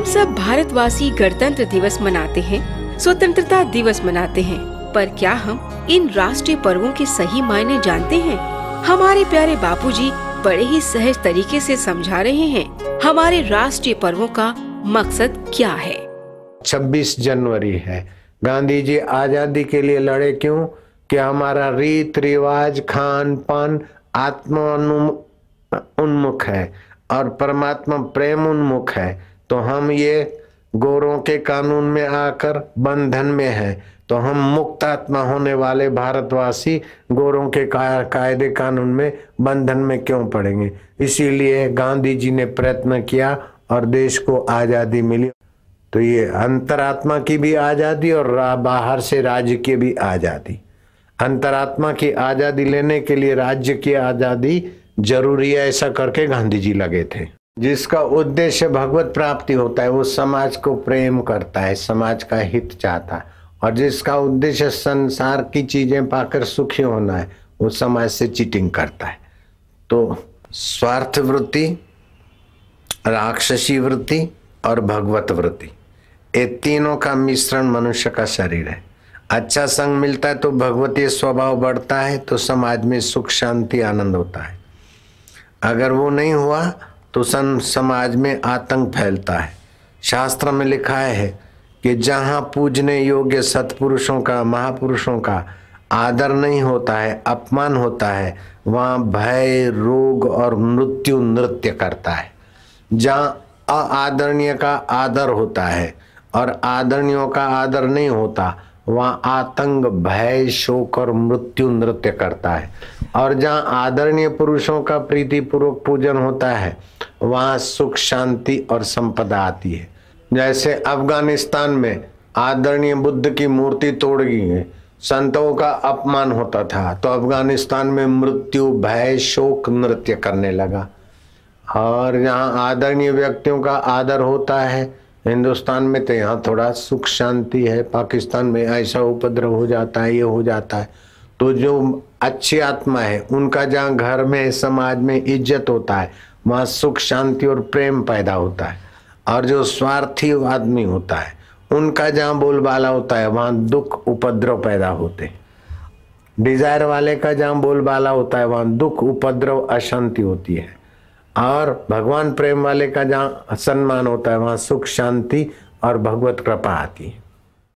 सब भारतवासी गणतंत्र दिवस मनाते हैं, स्वतंत्रता दिवस मनाते हैं, पर क्या हम इन राष्ट्रीय पर्वों के सही मायने जानते हैं? हमारे प्यारे बापूजी बड़े ही सहज तरीके से समझा रहे हैं हमारे राष्ट्रीय पर्वों का मकसद क्या है। 26 जनवरी है। गांधी जी आजादी के लिए लड़े क्यों? कि हमारा रीत रिवाज, खान पान आत्मा उन्मुख है और परमात्मा प्रेम उन्मुख है। तो हम ये गोरों के कानून में आकर बंधन में हैं, तो हम मुक्त आत्मा होने वाले भारतवासी गोरों के कायदे कानून में बंधन में क्यों पड़ेंगे? इसीलिए गांधी जी ने प्रयत्न किया और देश को आजादी मिली। तो ये अंतरात्मा की भी आजादी और बाहर से राज्य की भी आजादी। अंतरात्मा की आजादी लेने के लिए राज्य की आजादी जरूरी है, ऐसा करके गांधी जी लगे थे। जिसका उद्देश्य भगवत प्राप्ति होता है वो समाज को प्रेम करता है, समाज का हित चाहता है, और जिसका उद्देश्य संसार की चीजें पाकर सुखी होना है वो समाज से चीटिंग करता है। तो स्वार्थ वृत्ति, राक्षसी वृत्ति और भगवत वृत्ति, ये तीनों का मिश्रण मनुष्य का शरीर है। अच्छा संग मिलता है तो भगवतीय स्वभाव बढ़ता है, तो समाज में सुख शांति आनंद होता है। अगर वो नहीं हुआ तो समाज में आतंक फैलता है। शास्त्र में लिखा है कि जहाँ पूजने योग्य सत्पुरुषों का, महापुरुषों का आदर नहीं होता है, अपमान होता है, वहाँ भय, रोग और मृत्यु नृत्य करता है। जहाँ अआदरणीय का आदर होता है और आदरणीयों का आदर नहीं होता, वहाँ आतंक, भय, शोक और मृत्यु नृत्य करता है। और जहाँ आदरणीय पुरुषों का प्रीति पूर्वक पूजन होता है वहाँ सुख शांति और संपदा आती है। जैसे अफगानिस्तान में आदरणीय बुद्ध की मूर्ति तोड़ गई है, संतों का अपमान होता था, तो अफगानिस्तान में मृत्यु, भय, शोक नृत्य करने लगा। और जहाँ आदरणीय व्यक्तियों का आदर होता है हिंदुस्तान में, तो यहाँ थोड़ा सुख शांति है। पाकिस्तान में ऐसा उपद्रव हो जाता है, ये हो जाता है। तो जो अच्छी आत्मा है उनका जहाँ घर में, समाज में इज्जत होता है, वहाँ सुख शांति और प्रेम पैदा होता है। और जो स्वार्थी आदमी होता है उनका जहाँ बोलबाला होता है वहाँ दुख उपद्रव पैदा होते हैं। डिजायर वाले का जहाँ बोलबाला होता है वहाँ दुख उपद्रव अशांति होती है। और भगवान प्रेम वाले का जहाँ सम्मान होता है वहाँ सुख शांति और भगवत कृपा आती है।